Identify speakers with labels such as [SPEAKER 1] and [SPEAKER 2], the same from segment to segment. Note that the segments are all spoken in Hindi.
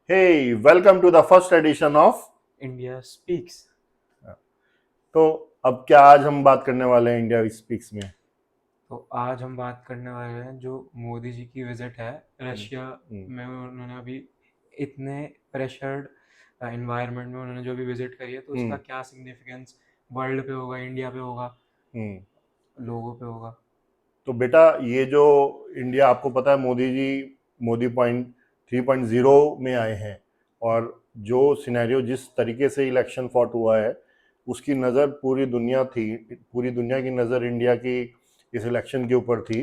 [SPEAKER 1] Hey, welcome to the first edition of।
[SPEAKER 2] India speaks.
[SPEAKER 1] तो अब क्या आज हम बात करने वाले हैं इंडिया स्पीक्स में।
[SPEAKER 2] तो आज हम बात करने वाले हैं जो मोदी जी की विजिट है
[SPEAKER 1] हम्म,
[SPEAKER 2] रशिया
[SPEAKER 1] हम्म,
[SPEAKER 2] में। उन्होंने अभी इतने प्रेशर्ड इन्वायरमेंट में उन्होंने जो भी विजिट करी है, तो उसका
[SPEAKER 1] हम्म,
[SPEAKER 2] क्या सिग्निफिकेंस वर्ल्ड पे होगा, इंडिया पे होगा,
[SPEAKER 1] हम्म।
[SPEAKER 2] लोगों पे होगा।
[SPEAKER 1] तो बेटा ये जो इंडिया, आपको पता है मोदी जी मोदी पॉइंट 3.0 में आए हैं। और जो सिनेरियो जिस तरीके से इलेक्शन फॉट हुआ है उसकी नज़र पूरी दुनिया थी। पूरी दुनिया की नज़र इंडिया की इस इलेक्शन के ऊपर थी।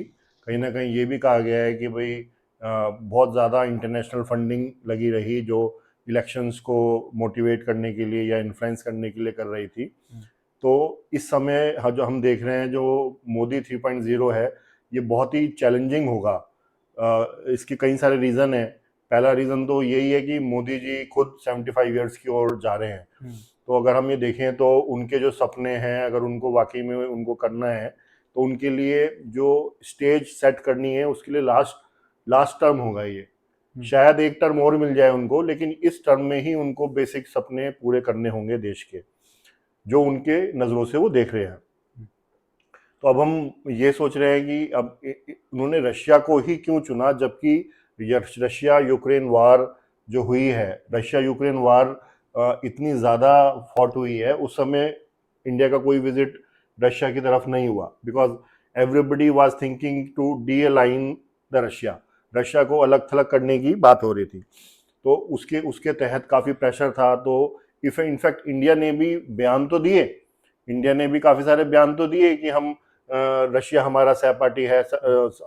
[SPEAKER 1] कहीं ना कहीं ये भी कहा गया है कि भाई बहुत ज़्यादा इंटरनेशनल फंडिंग लगी रही जो इलेक्शंस को मोटिवेट करने के लिए या इन्फ्लुएंस करने के लिए कर रही थी।
[SPEAKER 2] हम्म,
[SPEAKER 1] तो इस समय जो हम देख रहे हैं जो मोदी 3.0 है ये बहुत ही चैलेंजिंग होगा। इसके कई सारे रीज़न हैं। पहला रीज़न तो यही है कि मोदी जी खुद 75 ईयर्स की ओर जा रहे हैं।
[SPEAKER 2] हम्म,
[SPEAKER 1] तो अगर हम ये देखें तो उनके जो सपने हैं अगर उनको वाकई में उनको करना है तो उनके लिए जो स्टेज सेट करनी है उसके लिए लास्ट लास्ट टर्म होगा ये।
[SPEAKER 2] हम्म,
[SPEAKER 1] शायद एक टर्म और मिल जाए उनको, लेकिन इस टर्म में ही उनको बेसिक सपने पूरे करने होंगे देश के, जो उनके नज़रों से वो देख रहे हैं।
[SPEAKER 2] हम्म,
[SPEAKER 1] तो अब हम ये सोच रहे हैं कि अब उन्होंने रशिया को ही क्यों चुना, जबकि रशिया यूक्रेन वार जो हुई है, रशिया यूक्रेन वार इतनी ज़्यादा फॉट हुई है, उस समय इंडिया का कोई विजिट रशिया की तरफ नहीं हुआ because everybody was thinking to de align the Russia. Russia को अलग थलग करने की बात हो रही थी। तो उसके उसके तहत काफ़ी प्रेशर था। तो इफ इनफैक्ट इंडिया ने भी बयान तो दिए, इंडिया ने भी काफ़ी सारे बयान तो दिए कि हम रशिया हमारा सहपाठी है,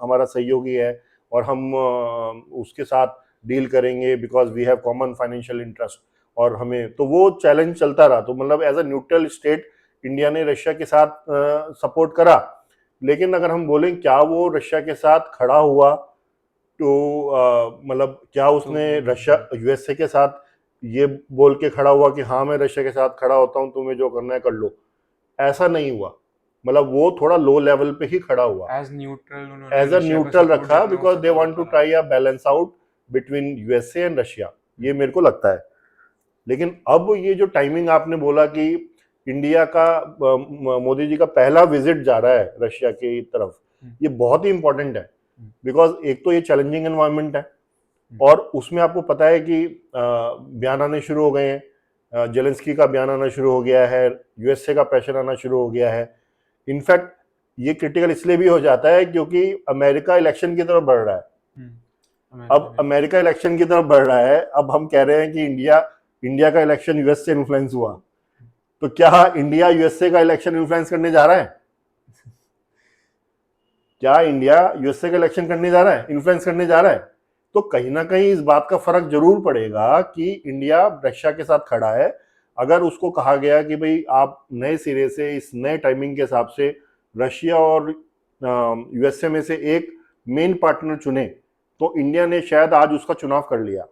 [SPEAKER 1] हमारा सहयोगी है और हम उसके साथ डील करेंगे because we have common financial interest. और हमें तो वो चैलेंज चलता रहा। तो मतलब as a neutral state India ने रशिया के साथ सपोर्ट करा। लेकिन अगर हम बोलें क्या वो रशिया के साथ खड़ा हुआ, तो मतलब क्या
[SPEAKER 2] तो
[SPEAKER 1] उसने रशिया यूएसए के साथ ये बोल के खड़ा हुआ कि हाँ मैं रशिया के साथ खड़ा होता हूँ, तुम्हें जो करना है कर लो? ऐसा नहीं हुआ। मतलब वो थोड़ा लो लेवल पे ही खड़ा हुआ,
[SPEAKER 2] एज न्यूट्रल उन्होंने
[SPEAKER 1] एज अ
[SPEAKER 2] रशिया का
[SPEAKER 1] न्यूट्रल
[SPEAKER 2] सपोर्ट
[SPEAKER 1] रखा
[SPEAKER 2] जितना हो
[SPEAKER 1] बिकॉज दे
[SPEAKER 2] सकता
[SPEAKER 1] वांट टू
[SPEAKER 2] करा।
[SPEAKER 1] Try a balance out between USA and Russia. ये मेरे को लगता है। लेकिन अब ये जो टाइमिंग आपने बोला कि इंडिया का मोदी जी का पहला विजिट जा रहा है रशिया की तरफ,
[SPEAKER 2] हम्म,
[SPEAKER 1] ये बहुत ही इंपॉर्टेंट है।
[SPEAKER 2] हम्म,
[SPEAKER 1] बिकॉज एक तो ये चैलेंजिंग एनवायरनमेंट है
[SPEAKER 2] हम्म,
[SPEAKER 1] और उसमें आपको पता है कि बयान आने शुरू हो गए हैं। जेलेंस्की का बयान आना शुरू हो गया है, यूएसए का प्रेशर आना शुरू हो गया है। इनफैक्ट ये क्रिटिकल इसलिए भी हो जाता है क्योंकि अमेरिका इलेक्शन की तरफ बढ़ रहा है। अब
[SPEAKER 2] अमेरिकन इलेक्शन।
[SPEAKER 1] अमेरिका इलेक्शन की तरफ बढ़ रहा है, अब हम कह रहे हैं कि इंडिया इंडिया का इलेक्शन यूएस से इन्फ्लुएंस हुआ। तो क्या इंडिया यूएसए का इलेक्शन इन्फ्लुएंस करने जा रहा है? क्या इंडिया यूएसए का इलेक्शन करने जा रहा है, इन्फ्लुएंस करने जा रहा है? तो कहीं ना कहीं इस बात का फर्क जरूर पड़ेगा कि इंडिया रशिया के साथ खड़ा है। अगर उसको कहा गया कि भाई आप नए सिरे से इस नए टाइमिंग के हिसाब से रशिया और यूएसए में से एक मेन पार्टनर चुने, तो इंडिया ने शायद आज उसका चुनाव कर लिया।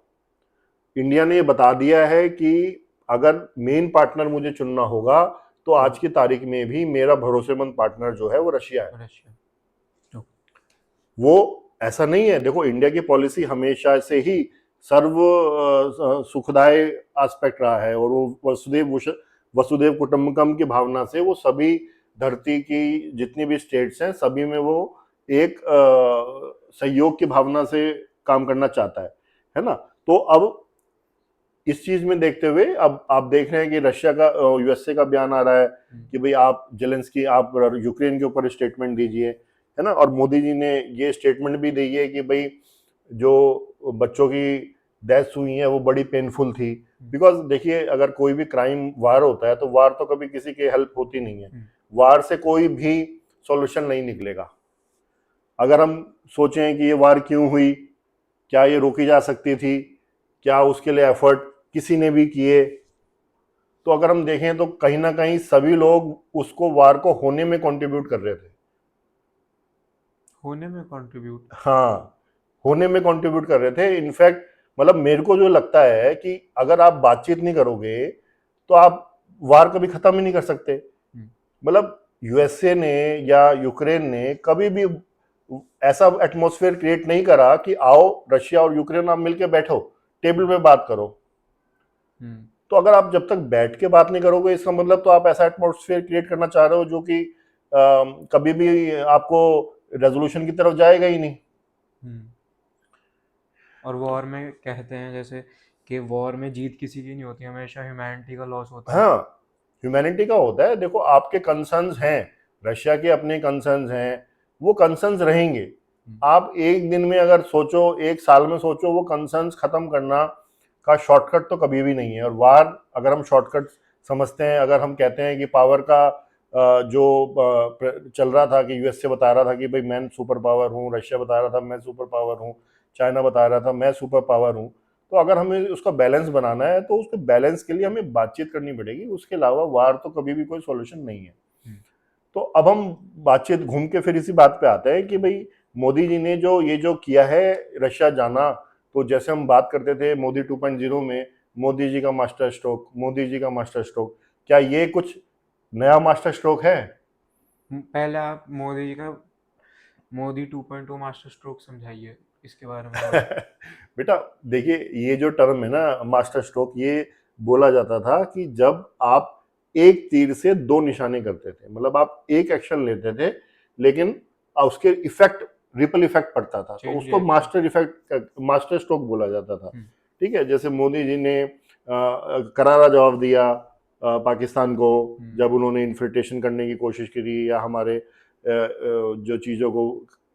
[SPEAKER 1] इंडिया ने ये बता दिया है कि अगर मेन पार्टनर मुझे चुनना होगा तो
[SPEAKER 2] तो
[SPEAKER 1] आज की तारीख में भी मेरा भरोसेमंद पार्टनर जो है वो रशिया है।
[SPEAKER 2] रशिया। तो
[SPEAKER 1] वो ऐसा नहीं है। देखो इंडिया की पॉलिसी हमेशा से ही सर्व सुखदाय एस्पेक्ट रहा है और वो वसुदेव कुटुंबकम की भावना से वो सभी धरती की जितनी भी स्टेट्स हैं सभी में वो एक सहयोग की भावना से काम करना चाहता है ना? तो अब इस चीज में देखते हुए अब आप देख रहे हैं कि रशिया का यूएसए का बयान आ रहा है कि भाई आप जेलेंस्की आप यूक्रेन के ऊपर स्टेटमेंट दीजिए, है ना? और मोदी जी ने ये स्टेटमेंट भी दी है कि भाई जो बच्चों की डेथ हुई है वो बड़ी पेनफुल थी। बिकॉज देखिए अगर कोई भी क्राइम वार होता है तो वार तो कभी किसी की हेल्प होती नहीं है। वार से कोई भी सॉल्यूशन नहीं निकलेगा। अगर हम सोचें कि ये वार क्यों हुई, क्या ये रोकी जा सकती थी, क्या उसके लिए एफर्ट किसी ने भी किए, तो अगर हम देखें तो कहीं ना कहीं सभी लोग उसको वार को होने में कंट्रीब्यूट कर रहे थे।
[SPEAKER 2] होने में कंट्रीब्यूट।
[SPEAKER 1] हाँ, होने में कंट्रीब्यूट कर रहे थे। इनफैक्ट मतलब मेरे को जो लगता है कि अगर आप बातचीत नहीं करोगे तो आप वार कभी खत्म ही नहीं कर सकते। मतलब यूएसए ने या यूक्रेन ने कभी भी ऐसा एटमॉस्फेयर क्रिएट नहीं करा कि आओ रशिया और यूक्रेन आप मिलके बैठो, टेबल पे बात करो।
[SPEAKER 2] हम्म,
[SPEAKER 1] तो अगर आप जब तक बैठ के बात नहीं करोगे, इसका मतलब तो आप ऐसा एटमॉस्फेयर क्रिएट करना चाह रहे हो जो कि कभी भी आपको रेजोल्यूशन की तरफ जाएगा ही नहीं।
[SPEAKER 2] हम्म। और वॉर में कहते हैं जैसे कि वॉर में जीत किसी की नहीं होती, हमेशा ह्यूमैनिटी का लॉस होता है।
[SPEAKER 1] हाँ, ह्यूमैनिटी का होता है। देखो, आपके कंसर्न्स हैं, रशिया के अपने कंसर्न्स हैं, वो कंसर्न्स रहेंगे।
[SPEAKER 2] हम्म,
[SPEAKER 1] आप एक दिन में अगर सोचो, एक साल में सोचो, वो कंसर्न्स खत्म करना का शॉर्टकट तो कभी भी नहीं है। और वार अगर हम शॉर्टकट समझते हैं, अगर हम कहते हैं कि पावर का जो चल रहा था कि यूएसए बता रहा था कि भाई मैं सुपर पावर हूँ, रशिया बता रहा था मैं सुपर पावर हूँ, चाइना बता रहा था मैं सुपर पावर हूँ, तो अगर हमें उसका बैलेंस बनाना है तो उसके बैलेंस के लिए हमें बातचीत करनी पड़ेगी। उसके अलावा वार तो कभी भी कोई सॉल्यूशन नहीं है।
[SPEAKER 2] हम्म,
[SPEAKER 1] तो अब हम बातचीत घूम के फिर इसी बात पे आते हैं कि भाई मोदी जी ने जो किया है, रशिया जाना, तो जैसे हम बात करते थे मोदी 2.0 में, मोदी जी का मास्टर स्ट्रोक, मोदी जी का मास्टर स्ट्रोक, क्या ये कुछ नया मास्टर स्ट्रोक है?
[SPEAKER 2] पहले आप मोदी जी का मोदी 2.0 मास्टर स्ट्रोक समझाइए इसके बारे में थोड़ा।
[SPEAKER 1] बेटा देखिए, ये जो टर्म है ना मास्टर स्ट्रोक, ये बोला जाता था कि जब आप एक तीर से दो निशाने करते थे, मतलब आप एक एक्शन लेते थे लेकिन उसके इफेक्ट, रिपल इफेक्ट पड़ता था, तो
[SPEAKER 2] चेन
[SPEAKER 1] उसको
[SPEAKER 2] reaction.
[SPEAKER 1] Master effect, master stroke बोला जाता था।
[SPEAKER 2] हम्म,
[SPEAKER 1] ठीक है, जैसे मोदी जी ने करारा जवाब दिया पाकिस्तान को,
[SPEAKER 2] हम्म,
[SPEAKER 1] जब उन्होंने इन्फिल्ट्रेशन करने की कोशिश करी या हमारे जो चीज़ों को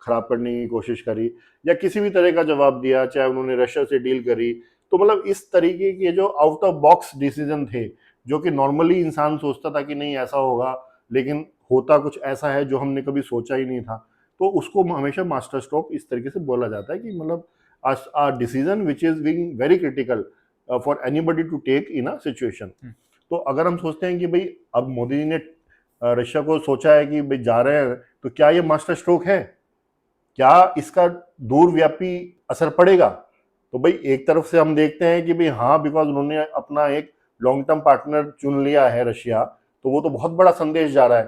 [SPEAKER 1] खराब करने की कोशिश करी, या किसी भी तरह का जवाब दिया, चाहे उन्होंने रशिया से डील करी, तो मतलब इस तरीके के जो आउट ऑफ बॉक्स डिसीजन थे, जो कि नॉर्मली इंसान सोचता था कि नहीं ऐसा होगा, लेकिन होता कुछ ऐसा है जो हमने कभी सोचा ही नहीं था, तो उसको हमेशा मास्टर स्ट्रोक इस तरीके से बोला जाता है कि मतलब a decision which is being very critical for anybody to take in a situation।
[SPEAKER 2] हम्म,
[SPEAKER 1] तो अगर हम सोचते हैं कि भाई अब मोदी जी ने रशिया को सोचा है कि भाई जा रहे हैं, तो क्या ये मास्टर स्ट्रोक है? क्या इसका दूरव्यापी असर पड़ेगा? तो भाई एक तरफ से हम देखते हैं कि भाई हाँ, बिकॉज उन्होंने अपना एक लॉन्ग टर्म पार्टनर चुन लिया है रशिया, तो वो तो बहुत बड़ा संदेश जा रहा है,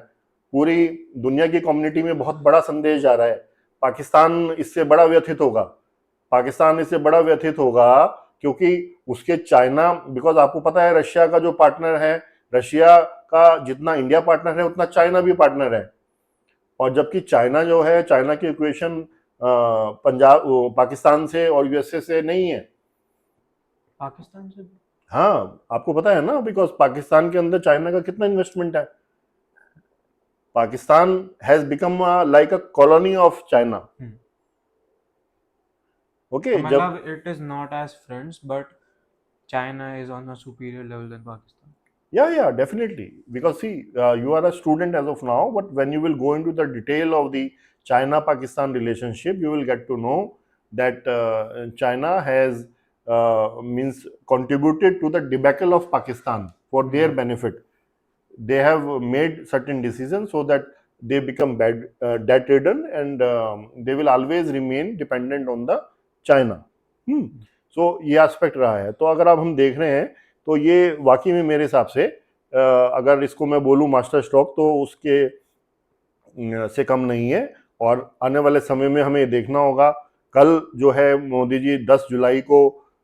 [SPEAKER 1] पूरी दुनिया की कम्युनिटी में बहुत बड़ा संदेश जा रहा है। पाकिस्तान इससे बड़ा व्यथित होगा, पाकिस्तान इससे बड़ा व्यथित होगा, क्योंकि उसके चाइना, बिकॉज आपको पता है रशिया का जो पार्टनर है, रशिया का जितना इंडिया पार्टनर है उतना चाइना भी पार्टनर है। और जबकि चाइना जो है, चाइना की इक्वेशन पंजाब पाकिस्तान से और यूएसए से नहीं है।
[SPEAKER 2] पाकिस्तान से।
[SPEAKER 1] हाँ, आपको पता है ना, बिकॉज पाकिस्तान के अंदर चाइना का कितना इन्वेस्टमेंट है। Pakistan has become like a colony of China.
[SPEAKER 2] Hmm, तो
[SPEAKER 1] ओके, जब
[SPEAKER 2] मतलब it is not as friends but China is on a superior level than Pakistan.
[SPEAKER 1] yeah, definitely, because see, you are a student as of now, but when you will go into the detail of the China Pakistan relationship, you will get to know that China has means contributed to the debacle of Pakistan for their
[SPEAKER 2] hmm,
[SPEAKER 1] benefit. They have made certain decisions so that they become debt ridden, and they will always remain dependent on the China। सो ये एस्पेक्ट रहा है। तो अगर अब हम देख रहे हैं, तो ये वाकई में मेरे हिसाब से अगर इसको मैं बोलूँ मास्टर स्ट्रोक, तो उसके से कम नहीं है। और आने वाले समय में हमें देखना होगा, कल जो है मोदी जी 10 जुलाई को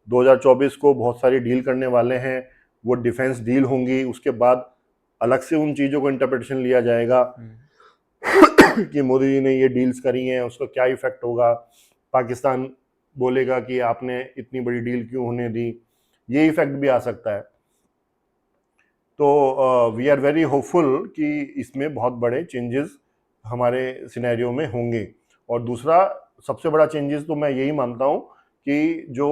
[SPEAKER 1] 2024 को बहुत सारी डील करने वाले हैं, वो डिफेंस डील होंगी, उसके बाद अलग से उन चीज़ों को इंटरप्रिटेशन लिया जाएगा
[SPEAKER 2] हम्म,
[SPEAKER 1] कि मोदी जी ने ये डील्स करी हैं, उसका क्या इफेक्ट होगा। पाकिस्तान बोलेगा कि आपने इतनी बड़ी डील क्यों होने दी, ये इफेक्ट भी आ सकता है। तो वी आर वेरी होपफुल कि इसमें बहुत बड़े चेंजेस हमारे सिनेरियो में होंगे। और दूसरा सबसे बड़ा चेंजेस तो मैं यही मानता हूँ कि जो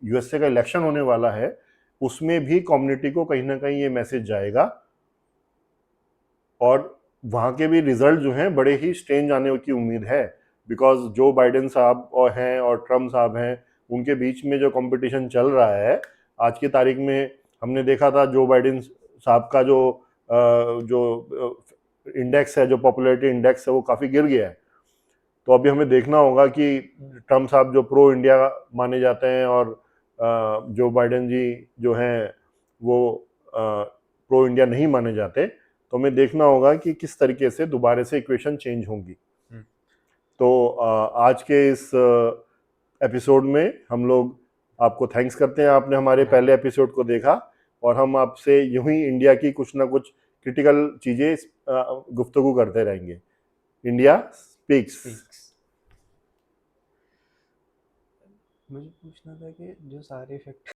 [SPEAKER 1] यूएसए का इलेक्शन होने वाला है, उसमें भी कम्युनिटी को कहीं ना कहीं ये मैसेज जाएगा, और वहाँ के भी रिजल्ट जो हैं बड़े ही स्ट्रेंज आने की उम्मीद है। बिकॉज जो बाइडेन साहब और हैं और ट्रम्प साहब हैं, उनके बीच में जो कंपटीशन चल रहा है आज की तारीख में, हमने देखा था जो बाइडेन साहब का जो इंडेक्स है, जो पॉपुलैरिटी इंडेक्स है, वो काफ़ी गिर गया है। तो अभी हमें देखना होगा कि ट्रम्प साहब जो प्रो इंडिया माने जाते हैं, और जो बाइडेन जी जो हैं वो प्रो इंडिया नहीं माने जाते, तो हमें देखना होगा कि किस तरीके से दोबारा से इक्वेशन चेंज होंगी।
[SPEAKER 2] हम्म,
[SPEAKER 1] तो आज के इस एपिसोड में हम लोग आपको थैंक्स करते हैं, आपने हमारे पहले एपिसोड को देखा, और हम आपसे यूं ही इंडिया की कुछ ना कुछ क्रिटिकल चीज़ें गुफ्तगू करते रहेंगे। India speaks.
[SPEAKER 2] स्पीक्स। मुझे पूछना था कि जो सारे फैक्ट